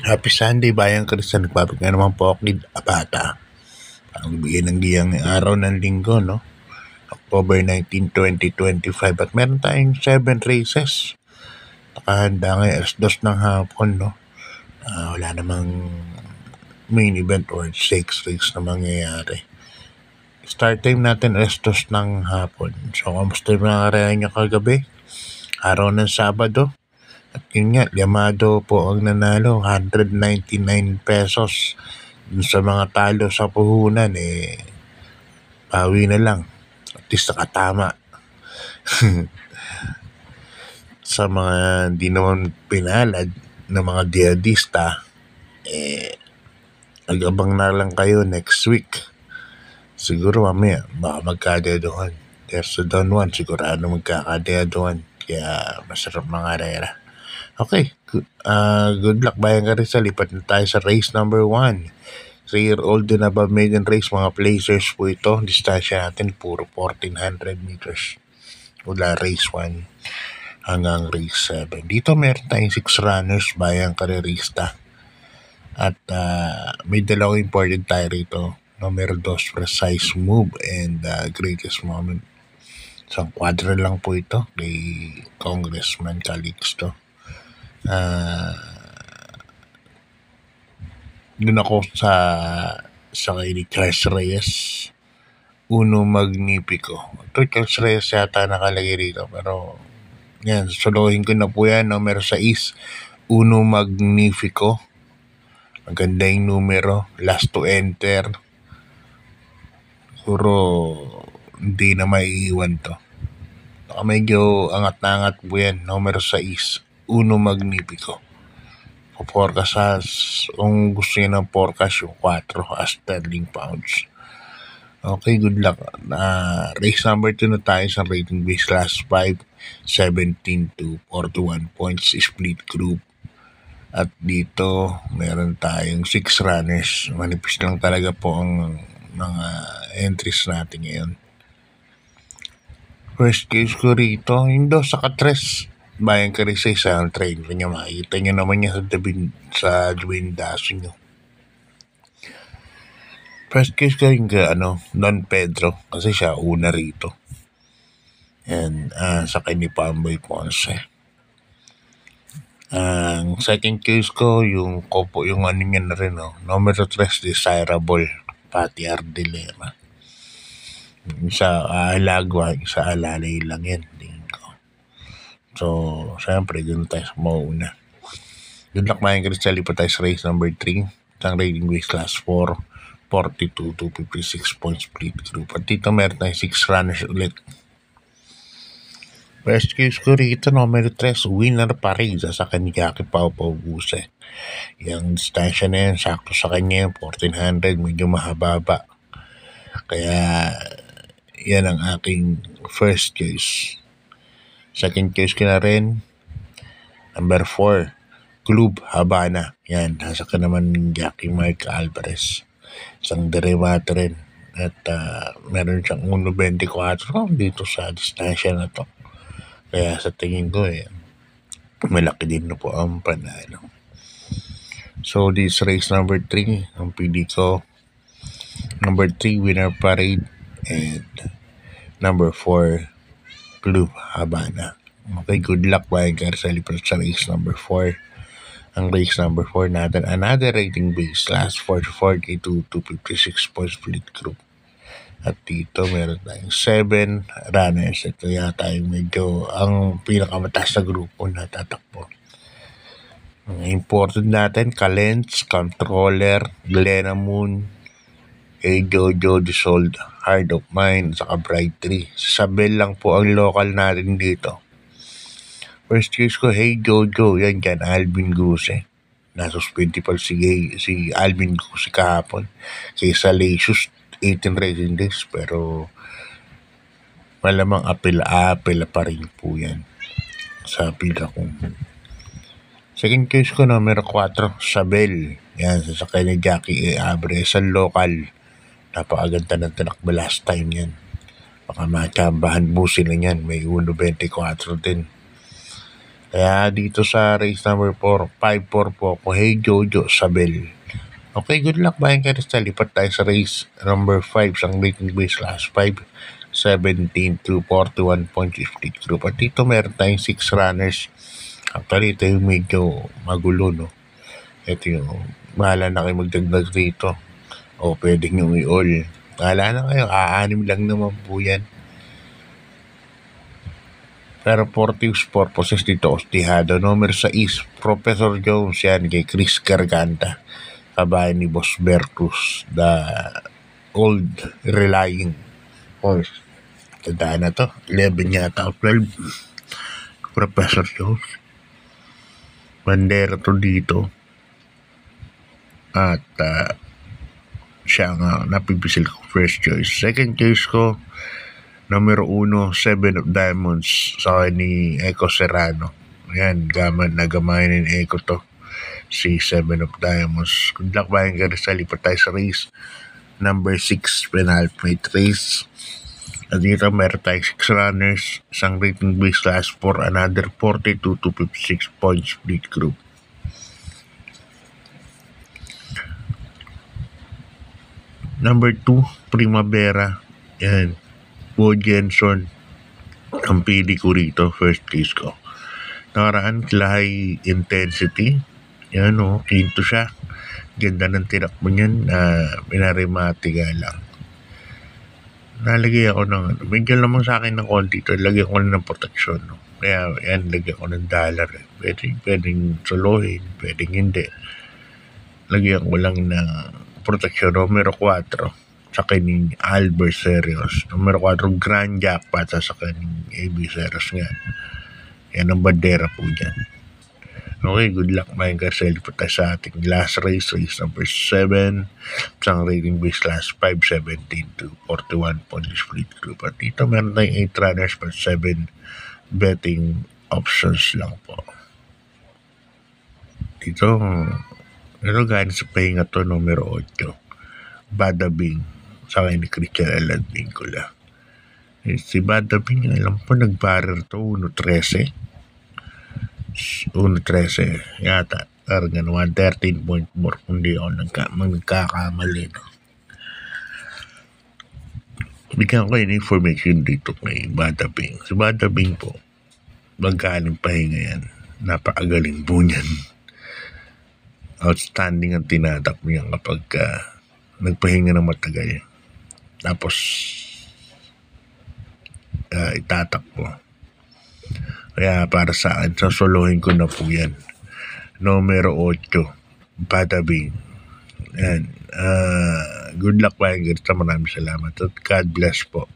Happy Sunday, Bayang Kristal. Nagbabalik na naman po ako ni Abata. Ang bigyan ng giyang araw ng linggo, no? October 19, 2025. At meron tayong 7 races. Nakahanda ngayon, alas 2 ng hapon, no? Wala namang main event or 6 race na mangyayari. Start time natin alas 2 ng hapon. So, kamusta yung mga karera nyo kagabi? Araw ng Sabado. At yun nga, Yamado po ang nanalo, 199 pesos. Dun sa mga talo sa puhunan, pawi na lang. At least nakatama. Sa mga di naman pinalad na mga diadista, nag-abang na lang kayo next week. Siguro mamaya, baka magkadeaduhan. There's a Don Juan, sigurado magkakadeaduhan. Kaya masarap mga karera. Okay, good luck Bayang Rizal. Lipat na tayo sa race number 1. 3-year-old and above maiden race, mga placers po ito. Distansya natin, puro 1,400 meters. Mula race 1 hanggang race 7. Dito meron tayong 6 runners, Bayang Karerista. At may dalawang important tayo rito. Numero 2, Precise Move and Greatest Moment. Isang quadra lang po ito kay Congressman Calixto. Doon ako sa kay ni Charles Reyes, Uno Magnifico. Ito Charles Reyes yata nakalagay dito, pero yan, suluhin ko na po yan. Numero 6, Uno Magnifico. Maganda yung numero, last to enter. Siguro hindi na maiiwan to. Medyo angat-angat po yan. Numero 6, Uno Magnifico. Forecast, kung gusto niya ng forecast, yung 4 sterling pounds. Okay, good luck. Race number 2 na tayo sa rating base class 5, 17 to 41 points, split group. At dito, meron tayong 6 runners. Manipis lang talaga po ang mga entries natin ngayon. First case ko rito, yung daw sa katres. Bayang Karisay sa train ko niya. Makikita niyo naman niya sa windaso niyo. First case ko rin ka, Don Pedro. Kasi siya una rito. And sa kay ni Pamboy Ponce. Ang second case ko, yung kopo, yung niya na rin, Numero 3, Desirable, Pati Ardilera. Isa Alagwa, isa Alalay lang yan. So, syempre, doon tayo sa mauna. Good luck mga Crystal, lipat tayo sa race number 3. Isang rating base class 4, 42 to 56 points split group. At dito meron tayo 6 runners ulit. First case ko rito, numero 3, Winner Parade sa Kanyaki Pau Buse. Yung distansya na yan, sakto sa kanya, 1,400, medyo mahaba. Kaya, yan ang aking first case. Second case ko na rin, number 4, Club Habana. Yan, nasa ka naman ng Jackie Mark Alvarez. Isang derivato rin. At meron siyang 1.24 dito sa distansya na to. Kaya sa tingin ko, malaki din na po ang panalo. So, this race number 3, ang pili ko, number 3, Winner Parade, and number 4, Club Habana. Okay, good luck Bayang Karisal sa race number 4. Ang race number 4 natin, another rating base, last 44 to 56 points split group. At dito meron tayong 7 runners. Ito yata yung medyo ang pinakamataas na grupo na tatakbo. Ang important natin, Kalens, Controller, Glenna Moon, Jojo The Sold, Heart of Mine, saka Bright Tree. Sabel lang po ang local natin dito. First case ko, Hey Jojo, yan dyan, Alvin Guse. Nasuspindi pa si Alvin Guse kahapon. Kay Salacious, 18 racing days, pero malamang apela pa rin po yan sa pila ko. Second case ko, numero 4, Sabel. Yan, sasakay ni Jackie Abre sa local. Napakaganda ng tinakbo last time yan. Baka machambahan busin na yan. May 1.24 din. Kaya dito sa race number 4, 5-4 po ako. Hey Jojo Sabel. Okay, good luck Bayan Crystal. Lipat tayo sa race number 5, isang rating base last 5, 17 to 41.50 group. At dito meron tayong 6 runners. Actually, ito yung medyo magulo, no? Ito yung bahala na kayo magdagdag rito. O pwedeng yung i-all. Bahala na kayo, aanim lang naman po yan. Pero for tips purposes dito, ostihado. Number 6, Professor Jones, yan kay Chris Garganta. Kabayan ni Boss Bertus, the old relying horse. Tandaan na to, 11 yata, 12. Professor Jones. Bandera to dito. At siya nga napipisil ko first choice. Second choice ko, numero 1, 7 of Diamonds sa ni Eco Serrano. Ayan, nagamayan ni Eco to. Si 7 of Diamonds. Good luck Bayan Crystal. Lipat tayo sa race number 6, penultimate race. At dito meron tayo 6 runners, isang rating base last 4, another 42 to 56 points split group. Number 2, Primavera. Yan. Bo Jenson. Ang pili ko rito, first case ko. Nakaraan, high intensity. Yan o, quinto siya. Ganda ng tirak mo niyan. Pinarimati nga lang. Nalagay ako ng, medyo lamang sa akin ng konti ito. Lagyan ko ng protection. No? Kaya yan, lagyan ko ng dollar. Pwedeng solohin, pwedeng hindi. Lagyan ko lang ng protection. Numero 4 sa kaning Albert Serios. Numero 4, Grand Jackpot sa kaning AB Serios nga. Yan ang bandera po dyan. Okay, good luck Bayan Crystal. Lipat tayo sa ating last race, race number 7. Isang rating base last 5, 17 to 41 points split group. At dito meron tayong 8 runners per 7 betting options lang po. Dito, pero gano'n sa pahinga to, numero 8. Badabing, sa akin ni Christian Alan Vincula. Si Badabing, alam po, nag-barrier to, 1.13 yata. Parang 113 point more kung di ako nagkakamali. No? Bigyan ko yung information dito kay Badabing. Si Badabing po, magaling pahinga yan. Napakagaling po niyan. Outstanding ang tinatak mo yan kapag nagpahinga ng matagal. Tapos, itatak mo. Kaya para sa akin, sasolohin ko na po yan. Numero 8, Badabing. Yan. Good luck Bayan Crystal. Maraming salamat. At God bless po.